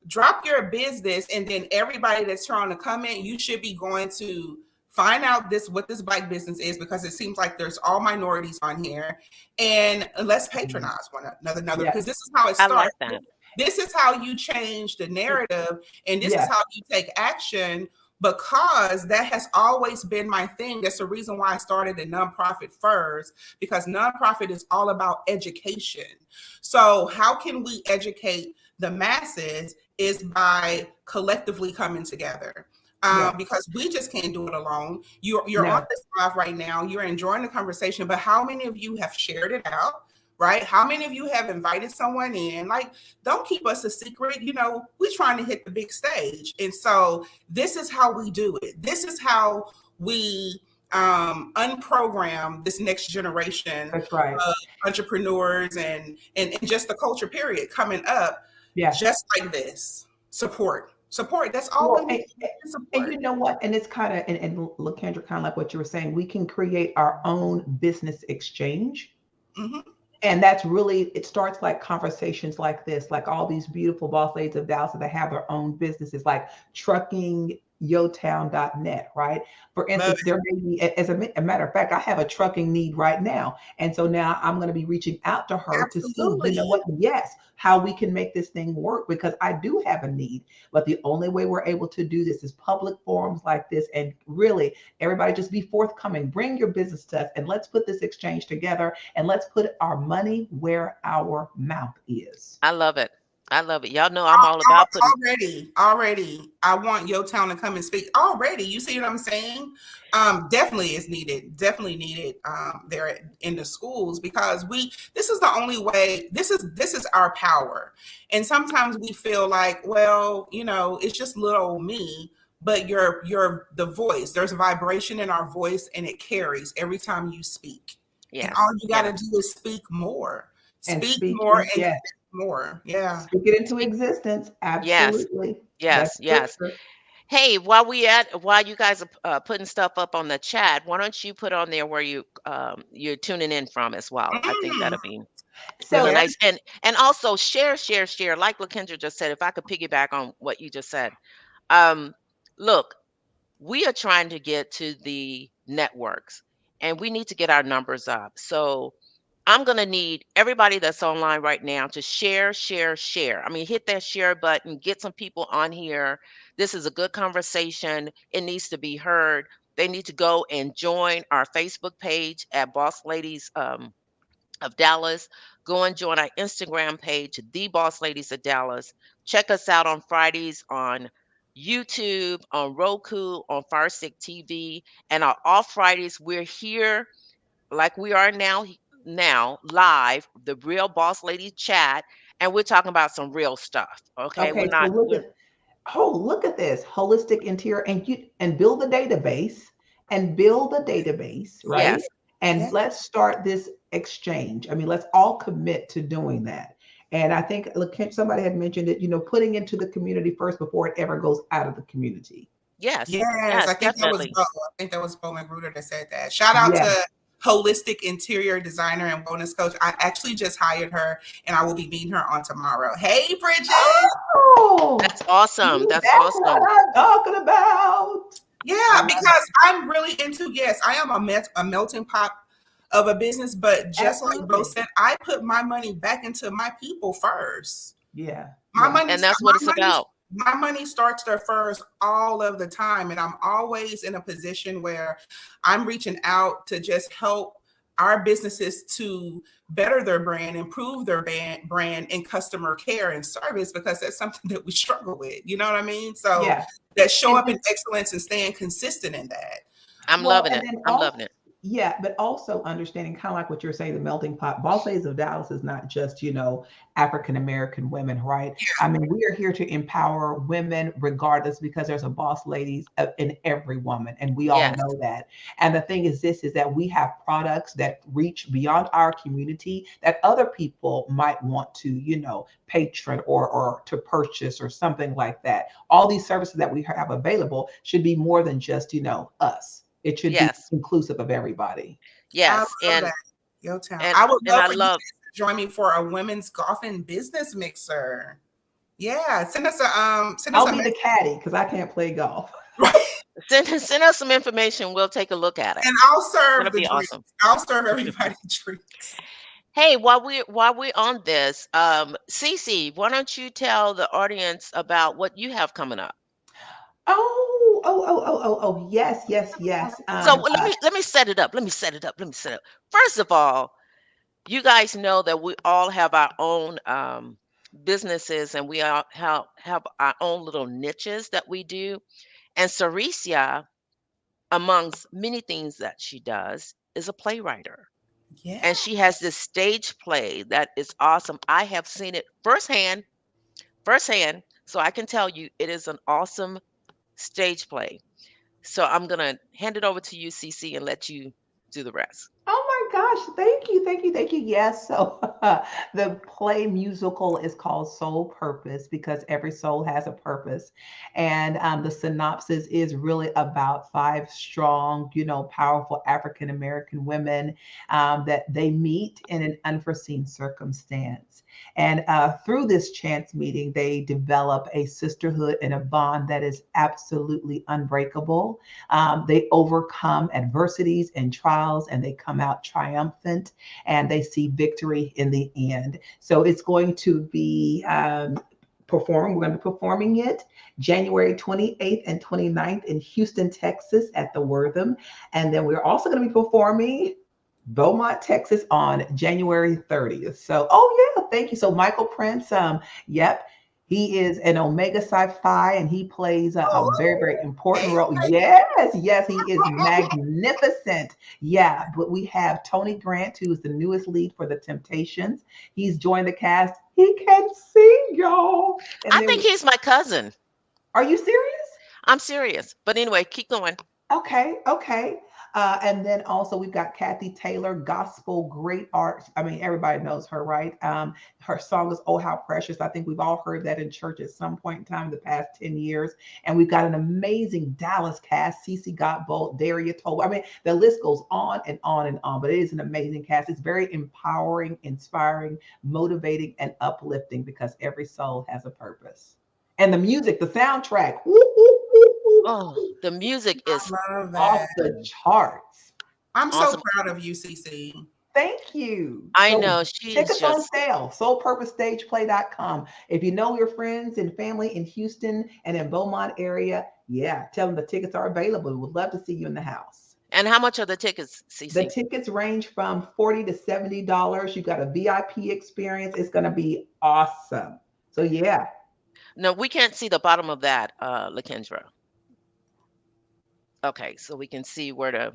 Drop your business, and then everybody that's trying to comment, you should be going to find out what this Black business is, because it seems like there's all minorities on here, and let's patronize one another, Yes. because this is how it I like starts. that. This is how you change the narrative, and this is Yes. how you take action, because that has always been my thing. That's the reason why I started a nonprofit first, because nonprofit is all about education. So how can we educate the masses is by collectively coming together. Yeah. Because we just can't do it alone. You're on No. this live right now. You're enjoying the conversation, but how many of you have shared it out? Right? How many of you have invited someone in? Like, don't keep us a secret. We're trying to hit the big stage, and so this is how we do it. This is how we unprogram this next generation That's right. of entrepreneurs and just the culture period coming up, Yeah. just like this. Support. That's all Well, we need. and Support. you know what? And it's kind of, and look, Kendra, kind of like what you were saying, we can create our own business exchange. Mm-hmm. And that's really, it starts like conversations like this, like all these beautiful boss ladies of Dallas that have their own businesses, like truckingyotown.net, right? For Love instance, there may be, as a matter of fact, I have a trucking need right now. And so now I'm going to be reaching out to her to see, you know Absolutely. what? Yes, how we can make this thing work, because I do have a need. But the only way we're able to do this is public forums like this. And really, everybody just be forthcoming. Bring your business to us and let's put this exchange together, and let's put our money where our mouth is. I love it. I love it. Y'all know I'm all about putting. Already, I want Yo Town to come and speak. Already, you see what I'm saying? Definitely is needed. Definitely needed there in the schools, because this is the only way. This is our power. And sometimes we feel like, well, it's just little me. But you're the voice. There's a vibration in our voice, and it carries every time you speak. Yes. And all you got to yes. do is speak more. And Speak speak more it, and yes. more. Yeah. Speak it into existence. Absolutely. Yes. That's Yes. scripture. Hey, while you guys are putting stuff up on the chat, why don't you put on there where you're tuning in from as well? I think that'll be really So, Yeah. nice. And also share. Like what Kendra just said, if I could piggyback on what you just said. Um, Look, we are trying to get to the networks, and we need to get our numbers up. So I'm going to need everybody that's online right now to share. I mean, hit that share button, get some people on here. This is a good conversation. It needs to be heard. They need to go and join our Facebook page at Boss Ladies of Dallas. Go and join our Instagram page, The Boss Ladies of Dallas. Check us out on Fridays on YouTube, on Roku, on Firestick TV, and our off Fridays we're here like we are now live, the Real Boss Lady Chat, and we're talking about some real stuff. Okay, we're okay, so not. look at this holistic interior, and build a database, right? Yes, And Yeah. let's start this exchange. I mean, let's all commit to doing that. And I think, look, somebody had mentioned it, putting into the community first before it ever goes out of the community. yes, Yes. yes, I think that was definitely. Bo. I think that was Bo Magruder that said that. Shout out Yes. to holistic interior designer and wellness coach. I actually just hired her, and I will be meeting her on tomorrow. Hey, Bridget. Oh, That's awesome. That's that's what awesome. I'm talking about. I Yeah, love it. because I'm really into, yes, I am a melting pot of a business, but just like Bo Absolutely. said, I put my money back into my people first. Yeah. My Yeah. money, And that's what it's about. my money starts there first all of the time, and I'm always in a position where I'm reaching out to just help our businesses to better their brand, improve their brand and customer care and service, because that's something that we struggle with. You know what I mean? So Yeah. that show And up in excellence and staying consistent in that. I'm well, loving and it. then I'm also, loving it. yeah, but also understanding kind of like what you're saying, the melting pot. Boss Ladies of Dallas is not just, African American women, right? I mean, we are here to empower women regardless, because there's a boss ladies in every woman, and we all Yes, know that. And the thing is this, is that we have products that reach beyond our community that other people might want to, patron or to purchase or something like that. All these services that we have available should be more than just, us. It should be yes, inclusive of everybody. I yes. love that. Yo Town. And I would and love I for you guys love to join me for a women's golf and business mixer. Yeah, send us I'll a be the message. caddy because I can't play golf. send us some information. We'll take a look at it. And I'll serve That'll the be drinks. awesome. I'll serve everybody drinks. Hey, while we're on this, Cece, why don't you tell the audience about what you have coming up? Yes, yes, yes. So well, let me set it up. First of all, you guys know that we all have our own businesses, and we all have our own little niches that we do. And Cericia, amongst many things that she does, is a playwright. Yeah. And she has this stage play that is awesome. I have seen it firsthand. So I can tell you it is an awesome stage play. So I'm going to hand it over to you, CC, and let you do the rest. Oh my gosh, thank you, thank you, thank you. Yes, so the play musical is called Soul Purpose because every soul has a purpose. And the synopsis is really about five strong, powerful African American women that they meet in an unforeseen circumstance. And through this chance meeting, they develop a sisterhood and a bond that is absolutely unbreakable. They overcome adversities and trials and they come out triumphant and they see victory in the end. So it's going to be performed. We're going to be performing it January 28th and 29th in Houston, Texas at the Wortham. And then we're also going to be performing Beaumont, Texas on January 30th. So, oh yeah, thank you. So Michael Prince, yep, he is an Omega Psi and he plays a very, very important role. Yes, yes, he is magnificent. Yeah, but we have Tony Grant, who is the newest lead for the Temptations. He's joined the cast. He can sing, y'all. And I then think he's my cousin. are you serious? I'm serious. But anyway, keep going. Okay, okay. And then also we've got Kathy Taylor, gospel great art. I mean, everybody knows her, right? Her song is "Oh How Precious." I think we've all heard that in church at some point in time in the past 10 years. And we've got an amazing Dallas cast: Cece Gottbolt, Daria Toll. I mean, the list goes on and on and on. But it is an amazing cast. It's very empowering, inspiring, motivating, and uplifting because every soul has a purpose. And the music, the soundtrack. Woo, woo, woo, woo, Oh, the music is Love off that. the charts. I'm so awesome. proud of you, CC. Thank you. I So know she is tickets on just, sale, soulpurposestageplay.com. If you know your friends and family in Houston and in Beaumont area, yeah, tell them the tickets are available. We would love to see you in the house. and how much are the tickets, The CC? tickets range from $40 to $70. You got a VIP experience. It's going to be awesome. So yeah. No, we can't see the bottom of that, Lakendra. Okay, so we can see where to.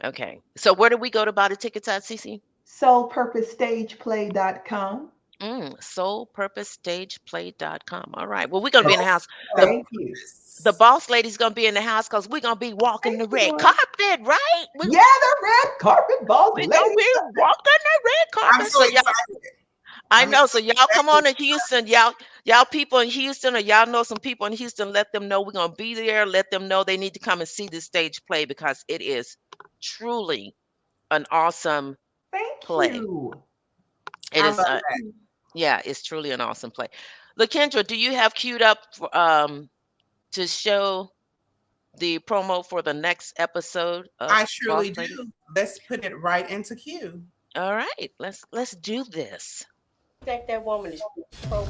Okay, so where do we go to buy the tickets at, CC? Soulpurposestageplay.com. Soulpurposestageplay.com. All right. Well, we're gonna And be in the house. The thank you. the boss lady's gonna be in the house because we're gonna be walking Thank the you, red Lord. carpet, right? Yeah, the red carpet boss We're lady. gonna be walking the red I'm carpet. so So y'all, excited. I I'm know. So y'all come on excited. to Houston. Y'all people in Houston, or y'all know some people in Houston. Let them know we're gonna be there. Let them know they need to come and see this stage play because it is truly an awesome Thank play. you. It I is. love that. Yeah, it's truly an awesome play. Lakendra, do you have queued up to show the promo for the next episode of I Boss surely do. Lady? Let's put it right into queue. All right, let's do this. I think that woman is pro.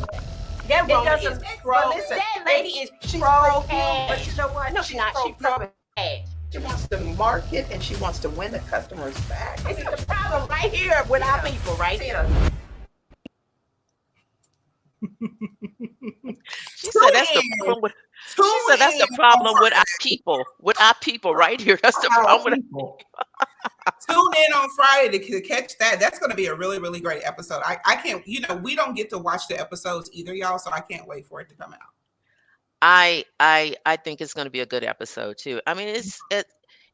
That It woman is doesn't. pro. But listen, That they- lady is she's pro pro you, cash. but you know what? No, she's not. She's pro cash. She wants to market and she wants to win the customers back. This is the problem right here with our people, right? Tina, She said that's the in. problem with. Tune She said that's the in problem on with our Friday. people. With our people right here. That's the Our problem with. people. Tune in on Friday to catch that. That's going to be a really, really great episode. I can't, we don't get to watch the episodes either, y'all, so I can't wait for it to come out. I think it's going to be a good episode too. I mean,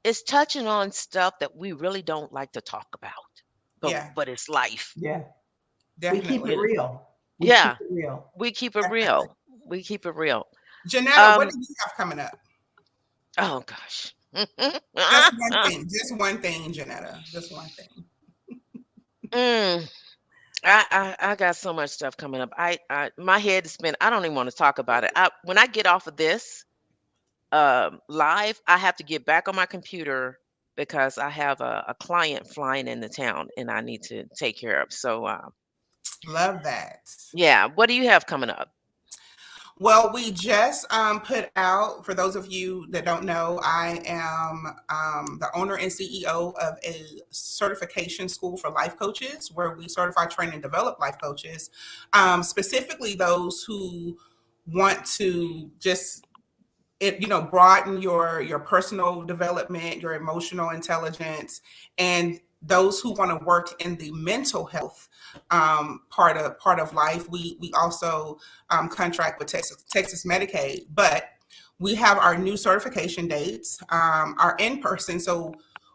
it's touching on stuff that we really don't like to talk about, Yeah, but it's life. Yeah. We keep definitely. it real. We Yeah, keep it real. we keep it Definitely. real. We keep it real. Janetta, what Um. do you have coming up? Oh gosh. Just one thing. Just one thing, Janetta. Just one thing. Mm, I got so much stuff coming up. My head is spinning. I don't even want to talk about it. When I get off of this live, I have to get back on my computer because I have a client flying into town and I need to take care of. So Love that. yeah, what do you have coming up? Well, we just put out, for those of you that don't know, I am the owner and CEO of a certification school for life coaches where we certify, train, and develop life coaches, specifically those who want to just broaden your personal development, your emotional intelligence, and those who want to work in the mental health part of life. We also contract with Texas Medicaid, but we have our new certification dates are in person. So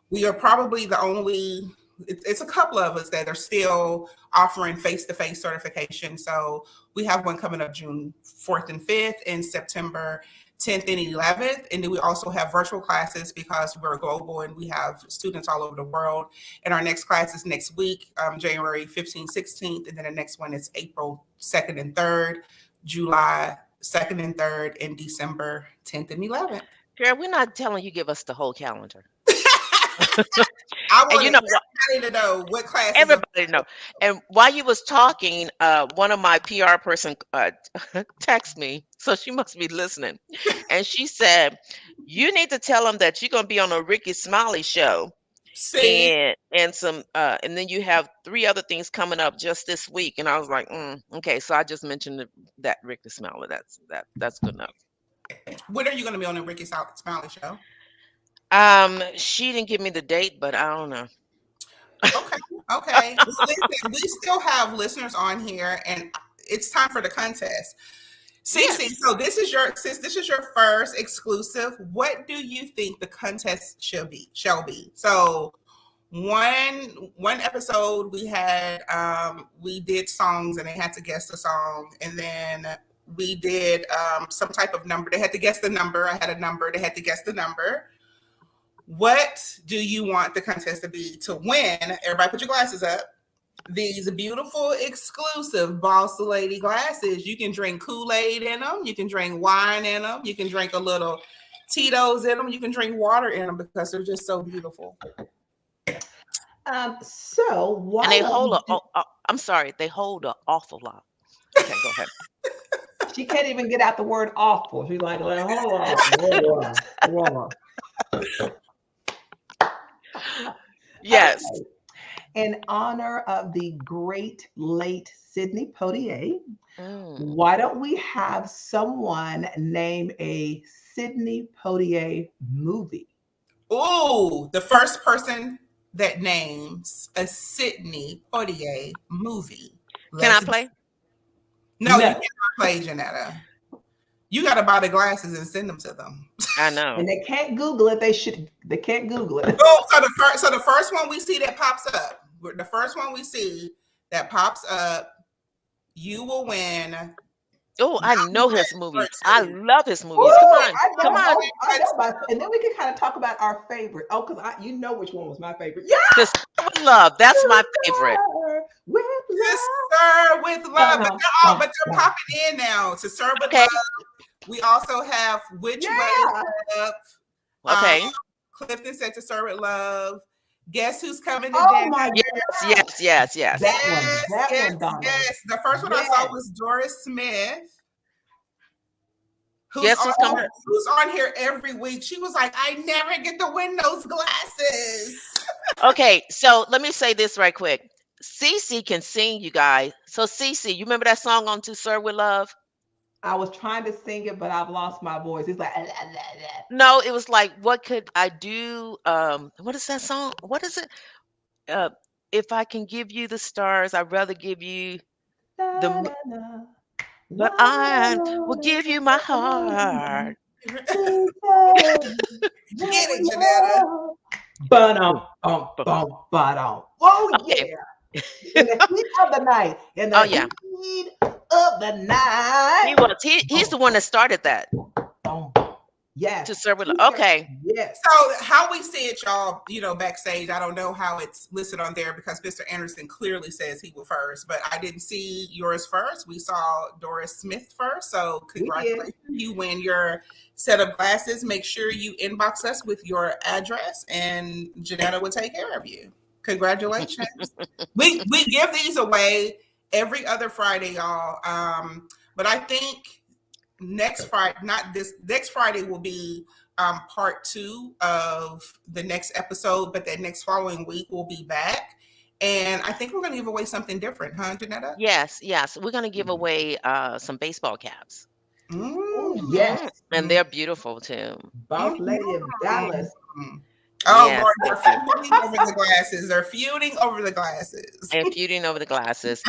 we are probably the only. It's a couple of us that are still offering face-to-face certification. So we have one coming up June 4th and 5th, and September 10th and 11th. And then we also have virtual classes because we're global and we have students all over the world. And our next class is next week, January 15th, 16th. And then the next one is April 2nd and 3rd, July 2nd and 3rd, and December 10th and 11th. Girl, we're not telling you give us the whole calendar. I And want you know what? everybody to know what classes. Everybody know. And while you was talking, one of my PR person texted me, so she must be listening. And she said, "You need to tell them that you're gonna be on a Ricky Smiley show, See, and some, and then you have 3 other things coming up just this week." And I was like, "Okay." So I just mentioned that Ricky Smiley. That's good enough. when are you going to be on the Ricky Smiley show? She didn't give me the date, but I don't know. Okay. Well, listen, we still have listeners on here, and it's time for the contest. Cece, Yes. so since this is your first exclusive, what do you think the contest shall be? So one episode we had we did songs and they had to guess the song, and then we did some type of number. They had to guess the number. I had a number. They had to guess the number. What do you want the contest to be to win? Everybody put your glasses up. These beautiful, exclusive Boss Lady glasses. You can drink Kool-Aid in them. You can drink wine in them. You can drink a little Tito's in them. You can drink water in them because they're just so beautiful. So why And they don't hold we I'm sorry, they hold an awful lot. Okay, go ahead. she can't even get out the word awful. She's like, hold on. Yes. Okay. In honor of the great late Sidney Poitier, why don't we have someone name a Sidney Poitier movie? Ooh, the first person that names a Sidney Poitier movie. Can I play? No, you cannot play, Janetta. You got to buy the glasses and send them to them. I know. And they can't Google it. They can't Google it. Oh, so the first one we see that pops up, you will win. Oh, I know his movies. I love his movies. Come on. I know and then we can kind of talk about our favorite. Oh, because you know which one was my favorite. Yeah. To Serve with Love. That's my favorite. To Serve with Love. But they're popping in now. To Serve with Love. We also have Which Way Up. Okay. Clifton said To Serve with Love. Guess Who's Coming to Dinner? My yes. That one, yes. The first one I saw was Doris Smith. Who's on here every week. She was like, I never get to win those glasses. Okay, so let me say this right quick. Cece can sing, you guys. So Cece, you remember that song on To Serve with Love? I was trying to sing it, but I've lost my voice. It's like no, it was like, what could I do? What is that song? What is it? If I can give you the stars, I'd rather give you the but I will give you my heart. Get it, Janetta. Oh yeah. In the heat of the night. In the heat of the night. He's the one that started that. Yes. To Serve with Love. Okay. Yes. So how we see it, y'all, backstage, I don't know how it's listed on there because Mr. Anderson clearly says he will first, but I didn't see yours first. We saw Doris Smith first. So congratulations. You win your set of glasses. Make sure you inbox us with your address and Janetta will take care of you. Congratulations. we give these away every other Friday, y'all. But I think next Friday, not this next Friday, will be part 2 of the next episode, but that next following week we'll be back. And I think we're going to give away something different, huh, Janetta? Yes, yes. We're gonna give away some baseball caps. Oh, Mm. yes. And they're beautiful too. Boss Lady of Dallas. Oh Yes, Lord, they're they're beautiful. feuding over the glasses. They're feuding over the glasses. And feuding over the glasses.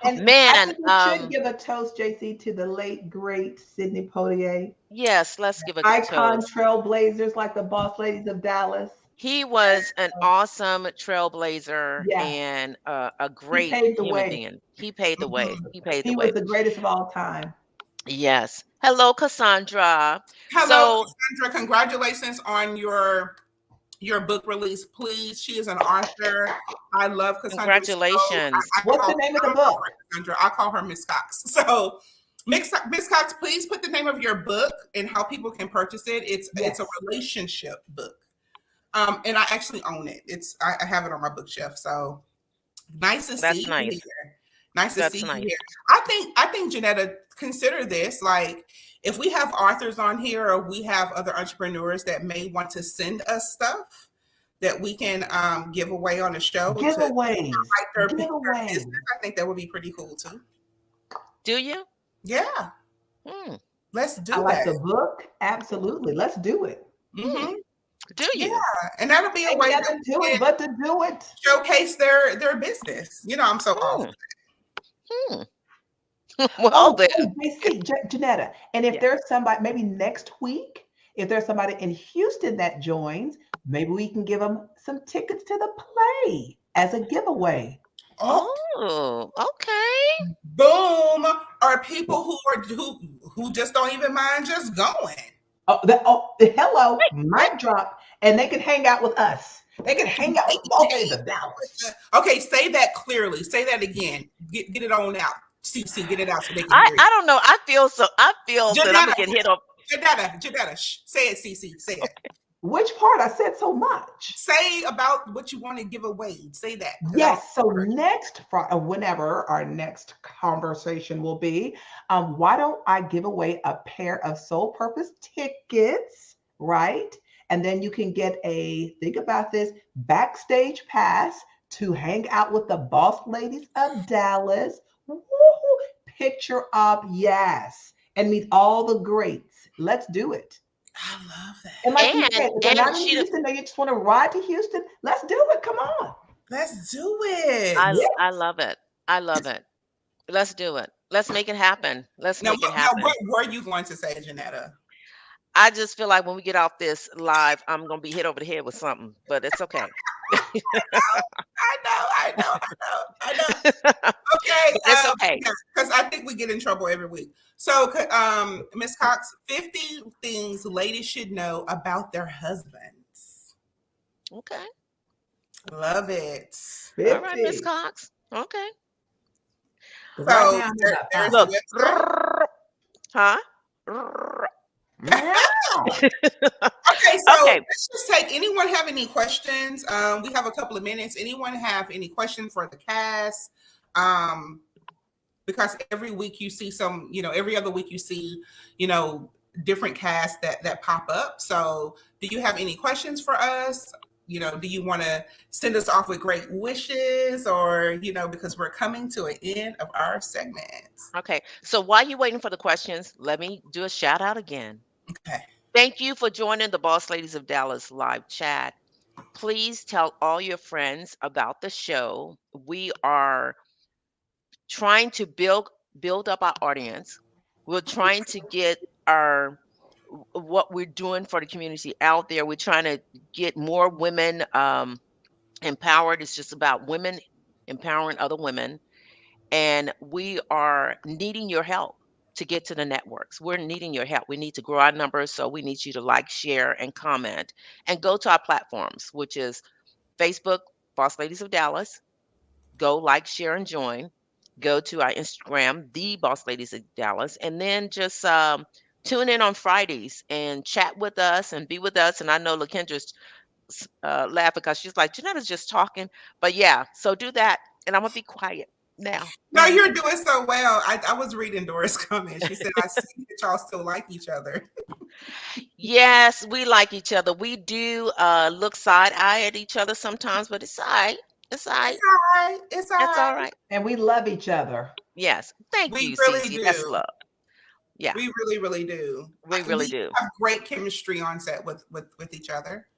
And I Man, think we should give a toast, JC, to the late, great Sidney Poitier. yes, let's give a Icon toast. trailblazers like the Boss Ladies of Dallas. He was an awesome trailblazer Yeah, and a he great paved the human way. being. He paved the way. He paved the He was way. the greatest of all time. Yes. Hello, Cassandra. Hello, So, Cassandra. Congratulations on your book release. Please, she is an author. I love Cassandra. congratulations. What's the name of the book? Cassandra. I call her Miss Cox. So, Miss Cox, please put the name of your book and how people can purchase it. It's a relationship book. And I actually own it. I have it on my bookshelf. So nice to see you here. Nice to see you here. I think Janetta, consider this like if we have authors on here or we have other entrepreneurs that may want to send us stuff that we can give away on the show. Giveaways. Their business, I think that would be pretty cool too. Do you? Yeah. Let's do that. I like the book. Absolutely. Let's do it. Mm-hmm. Do you? Yeah, and that'll be a way to do it, but to do it. Showcase their business. You know, I'm so off. Well, JC, Janetta, and if there's somebody, maybe next week, if there's somebody in Houston that joins, maybe we can give them some tickets to the play as a giveaway. Oh, okay. Boom. Or people who just don't even mind just going. Hello, mic drop, and they can hang out with us. They can hang out with Boss Ladies of Dallas. Okay, say that clearly. Say that again. Get it on out. CC, get it out so they can hear it. I don't know. I feel that I'm gonna get hit up. Janetta, say it, CC. Say it. Which part? I said so much. Say about what you want to give away. Say that. Yes. So next Friday, whenever our next conversation will be, why don't I give away a pair of Soul Purpose tickets, right? And then you can get think about this, backstage pass to hang out with the Boss Ladies of Dallas. Woo-hoo. Picture op, yes, and meet all the greats. Let's do it. I love that. And like you said, if you're not in Houston, or you just want to ride to Houston, let's do it. Come on. Let's do it. I love it. I love it. Let's do it. Let's make it happen. Let's make it happen. Now, what were you going to say, Janetta? I just feel like when we get off this live, I'm going to be hit over the head with something, but it's okay. I know. Okay. It's okay. Because I think we get in trouble every week. So, Miss Cox, 50 things ladies should know about their husbands. Okay. Love it. 50. All right, Miss Cox. Okay. So, Right there's Look. the website. Huh? Okay, so let's just take, anyone have any questions? We have a couple of minutes. Anyone have any questions for the cast? Because every week you see some, every other week you see, different casts that pop up. So do you have any questions for us? Do you want to send us off with great wishes or, because we're coming to an end of our segments. Okay. So while you're waiting for the questions, let me do a shout out again. Okay. Thank you for joining the Boss Ladies of Dallas live chat. Please tell all your friends about the show. We are trying to build up our audience. We're trying to get what we're doing for the community out there. We're trying to get more women empowered. It's just about women empowering other women. And we are needing your help to get to the networks. We're needing your help. We need to grow our numbers. So we need you to like, share, and comment. And go to our platforms, which is Facebook, Boss Ladies of Dallas. Go like, share, and join. Go to our Instagram, The Boss Ladies of Dallas. And then just tune in on Fridays and chat with us and be with us. And I know LaKendra's laughing because she's like, Janetta's just talking. But yeah, so do that. And I'm going to be quiet. now. No, you're doing so well. I was reading Dora's comment. She said, I see that y'all still like each other. Yes, we like each other. We do look side eye at each other sometimes, but it's all right. It's all It's right. all right. It's all That's right. all right. And we love each other. Yes. Thank We you, really Cece. That's do. love. Yeah, We really, really do. we really We do. have great chemistry on set with each other.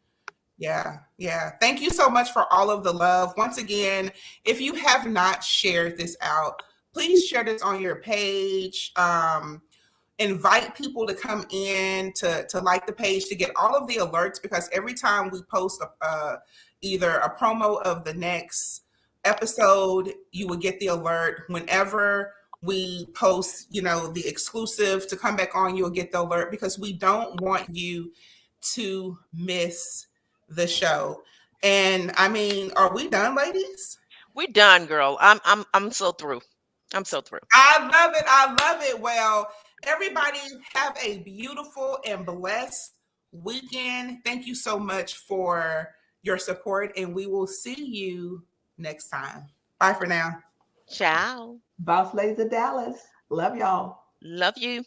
Yeah, yeah. Thank you so much for all of the love. Once again, if you have not shared this out, please share this on your page. Invite people to come in to like the page to get all of the alerts, because every time we post either a promo of the next episode, you will get the alert. Whenever we post, the exclusive to come back on, you'll get the alert, because we don't want you to miss the show. And I mean, are we done, ladies? We done, girl. I'm so through. I'm so through. I love it. I love it. Well, everybody have a beautiful and blessed weekend. Thank you so much for your support, and we will see you next time. Bye for now. Ciao. Boss Ladies of Dallas. Love y'all. Love you.